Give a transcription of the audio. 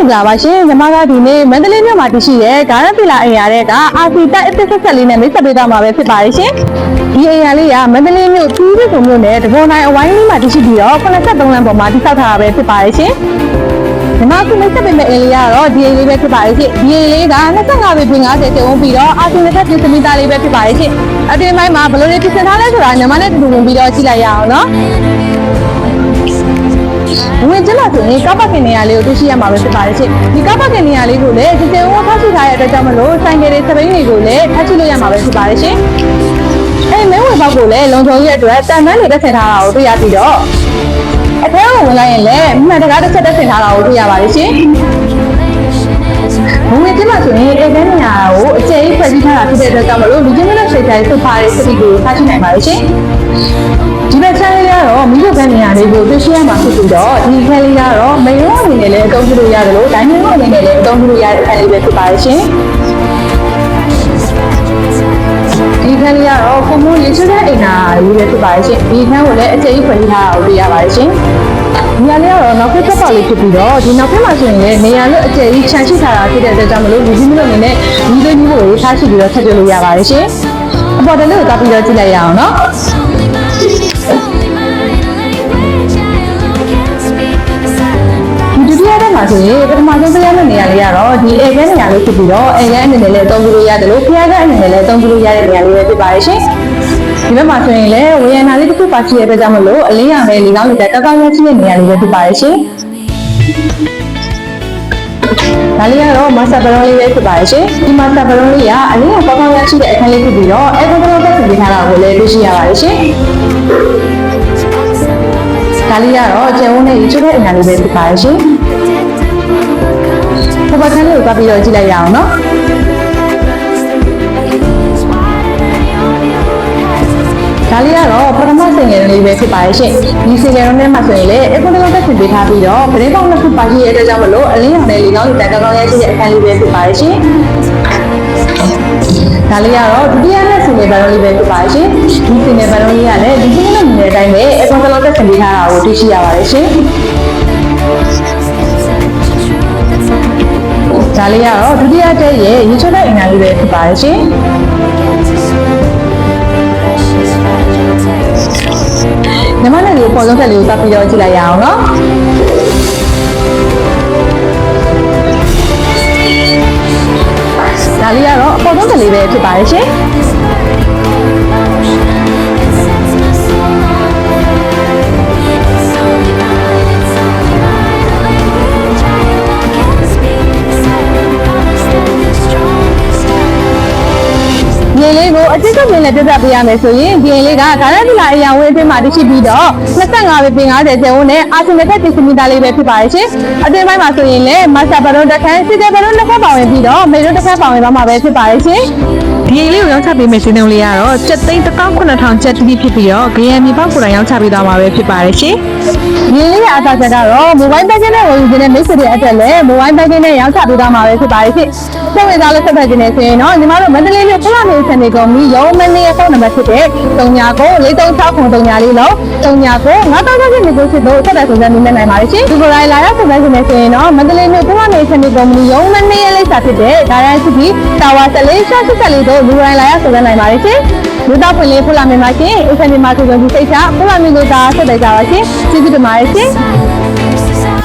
င်္ဂလာပါရှင်ညီမကဒီနေ့မန္တလေးမြို့မှာတည်ရှိတဲ့ဂါရပီလာအိမ်ရတဲ့ကအာစီတက်အစ်စ်ဆက်လေးနဲ့မိတ်ဆက်ပေးသွားမှာပဲဖြစ်ပါရဲ့ရှင်ဒီအိမ်ရလေးကမန္တလေးမြို့ပြည်သူ့မြို့နယ်တဘောနိုင်အဝိုင်းလေးမှာတည်ရှိပြီးတော့83လမ်းပေါ်မှာတည်ဆောက်ထားတာပဲဖြစ်ပါရဲ့ရှင်ညီမကမိတ်ဆက်ပေးမယ့်အိမ်လေးကတော့ဒီအိမ်လေးပဲဖြစ်ပါရဲ့ရှင်ဒီအိမ်လေးက25ပေ50ကျုံပြီးတော့အာစီနဲ့တက်ပြည်စမီသားလေးပဲဖြစ်ပါရဲ့ရှင်အတွင်းပိုင်းမှာဘယ်လိုလေးပြင်ဆင်ထားလဲဆိုတာညီမနဲ့တူတူဝင်ပြီးတော့ကြည့်လိုက်ရအောင်နော်ဝင်ကျလာဆိုရင်ကားပါကင်နေရာလေးကိုသိရှိရမှာပဲဖြစ်ပါတယ်ရှင်ဒီကားပါကင်နေရာလေးကိုလည်းဒီတင်ဝထားရှိထားတဲ့အတွက်ကြောင့်မလို့ဆိုင်ကယ်တွေစပိန်တွေကိုလည်းထပ်ချိလို့ရမှာပဲဖြစ်ပါတယ်ရှင်အဲမဲဝင်ပေါက်ကိုလည်းလုံခြုံရေးအတွက်တန်တန်းတွေတက်ဆင်ထားတာကိုတွေ့ရပြီးတော့အထဲကိုဝင်လိုက်ရင်လည်းမှန်တကားတစ်ချက်တက်ဆင်ထားတာကိုတွေ့ရပါတယ်ရှင်ဝင်ကျလာဆိုရင်အဲတဲ့နေရာကိုအကျယ်ကြီးဖွဲ့စည်းထားတာဖြစ်တဲ့အတွက်ကြောင့်မလို့လူချင်းနဲ့ရှိတဲ့ဆိုဖာတွေစပိန်တွေကိုထားရှိနိုင်ပါတယ်ရှင်ဒီဘက်ချမ်းလေးကတော့မိဖို့ကနေရာလေးကိုသိရှိရမှာဖြစ်ပြီးတော့ဒီခန်းလေးကတော့မိရုံးအနေနဲ့လည်းအသုံးပြုလို့ရတယ်လို့ဒိုင်းမင်းတို့အနေနဲ့လည်းအသုံးပြုလို့ရတဲ့ခန်းလေးပဲဖြစ်ပါရှင်ဒီခန်းလေးကတော့ကွန်မိုးရေချိုးတဲ့အိမ်သာလေးပဲဖြစ်ပါရှင်ဒီခန်းကိုလည်းအကျဉ်းကြီးဖွင့်ထားတာကိုတွေ့ရပါတယ်ရှင်ဒီနေရာလေးကတော့နောက်ဖက်ချက်ပါလေးဖြစ်ပြီးတော့ဒီနောက်ဖက်မှာဆိုရင်လည်းနေရာလေးအကျဉ်းကြီးခြံရှိထားတာဖြစ်တဲ့အတွက်ကြောင့်မလို့လူကြီးမျိုးအနေနဲ့ဒီလိုမျိုးကိုထားရှိပြီးတော့ထည့်ပြလို့ရပါတယ်ရှင်အပေါ်တလေးကိုတောက်ပြီးတော့ကြည့်လိုက်ရအောင်နော်ဒီရတဲ့မှာဆိုရင်ပထမဆုံးတရားတဲ့နေရာလေးကတော့ဒီအေကဲနေရာလေးဖြစ်ပြီးတော့အေကဲအနေနဲ့လည်းအသုံးပြုလို့ရတယ်လို့ဖျားကအနေနဲ့လည်းအသုံးပြုလို့ရတဲ့နေရာလေးပဲဖြစ်ပါရဲ့ရှင်ဒီဘက်မှာဆိုရင်လည်းဝေယနာလေးတစ်ခုပါရှိတဲ့အတွက်ကြောင့်မလို့အလေးရမယ်လေကောင်းနေတဲ့ကောက်ကောက်ရရှိတဲ့နေရာလေးပဲဖြစ်ပါရဲ့ရှင်ဒါလေးကတော့မဆာဘရွန်လေးပဲဖြစ်ပါရဲ့ရှင်ဒီမဆာဘရွန်လေးကအလေးရကောက်ကောက်ရရှိတဲ့အခန်းလေးဖြစ်ပြီးတော့အဲကွန်ထရိုးတက်ပြင်ထားတာကိုလည်းတွေ့ရှိရပါတယ်ရှင်ဒါလေးကတော့ကျန်ဝန်းနဲ့ရွှေတဲ့အင်္ဂါလေးပဲဖြစ်ပါရဲ့ရှင်။ဒီဘက်ထန်းလေးကိုပတ်ပြီးတော့ကြည့်လိုက်ရအောင်နော်။ဒါလေးကတော့ပထမစင်ငယ်လေးပဲဖြစ်ပါရဲ့ရှင်။ဒီစင်ငယ်လုံးထဲမှာဆိုရင်လည်းအကွန်ထရိုးတက်ပြင်ပေးထားပြီးတော့ဗရင်ပေါင်းနှစ်ခုပါရှိတဲ့အတွက်ကြောင့်မလို့အလင်းရောင်နဲ့လေကောင်းလေးတက်ကောင်းရရှိတဲ့အခန်းလေးပဲဖြစ်ပါရဲ့ရှင်။ဒါလေးကတော့ဒုတိယနဲ့စင်ငယ်ဘက်လုံးလေးပဲဖြစ်ပါရှင်။ဒီစင်ငယ်ဘက်လုံးလေးကလည်းဒီစင်ငယ်လုံးနေတဲ့အတိုင်းပဲအကွန်ထရိုးတက်ပြင်ပေးထားတာကိုသိရှိရပါတယ်ရှင်။ဒါလေးကတော့ဒုတိယတက်ရဲ့ရေချိုးတဲ့အင်္ဂါလေးပဲဖြစ်ပါတယ်ရှင်။ညီမနဲ့လေးပေါ်ဆုံးတက်လေးကိုတက်ပြီးတော့ကြည့်လိုက်ရအောင်နော်။ဒါလေးကတော့ပေါ်ဆုံးတက်လေးပဲဖြစ်ပါတယ်ရှင်။ဒီလေးကိုအကျဉ်းချုပ်ပြင်းနဲ့ပြသပေးရမယ်ဆိုရင်ဒီလေးကဂါရပီလာအရာဝင်းအတွင်းမှာတရှိပြီးတော့25ပေ50ကျုံနဲ့အာဆင်နယ်တက်စမီတာလေးပဲဖြစ်ပါရဲ့ရှင်အတွင်းပိုင်းမှာဆိုရင်လည်းမဆာဘရွန်တခန်းစီတယ်ဘရွန်တစ်ခါပါဝင်ပြီးတော့မေရွန်တစ်ခါပါဝင်သွားမှာပဲဖြစ်ပါရဲ့ရှင်ဒီလေးကိုရောင်းချပေးမယ်စီးနှုန်းလေးကတော့7,900ကျပ်တိဖြစ်ပြီးတော့ဂရမ်မီပေါက်ကိုယ်တိုင်ရောင်းချပေးသွားမှာပဲဖြစ်ပါရဲ့ရှင်ဒီလေးရဲ့အသာချက်ကတော့မိုဘိုင်းဘက်ကင်းနဲ့ဝယ်ယူခြင်းနဲ့မိတ်ဆွေတွေအတွက်လည်းမိုဘိုင်းဘက်ကင်းနဲ့ရောင်းချပေးသွားမှာပဲဖြစ်ပါရဲ့ရှင်စိတ်ဝင်စားလို့ဆက်ဖက်ခြင်းနဲ့ဆိုရင်တော့ညီမတို့မန္တလေးမြို့ဖလားမြို့စံနေကုန်ပြီးရုံးမင်းရဲ့ဖုန်းနံပါတ်ဖြစ်တဲ့399363လေးလုံး399536နေကိုစစ်လို့ဆက်တဲ့စုံစမ်းနေနိုင်ပါလိမ့်ရှင်ဒီကိုယ်တိုင်လာရောက်စုံစမ်းခြင်းနဲ့ဆိုရင်တော့မန္တလေးမြို့ဖလားမြို့စံနေကုန်ပြီးရုံးမင်းရဲ့လိပ်စာဖြစ်တဲ့ဒါရိုင်းစီတီတာဝါ1484တို့လူတိုင်းလာရောက်စုံစမ်းနိုင်ပါလိမ့်ရှင်လူတော့ဖွင့်လေးဖလားမြို့မှာရှင်အစံနေမှာဆိုရင်ဒီစိတ်ချဖလားမြို့ကဆက်တိုက်ကြပါရှင်ကျေးဇူးတင်ပါတယ်ရှင်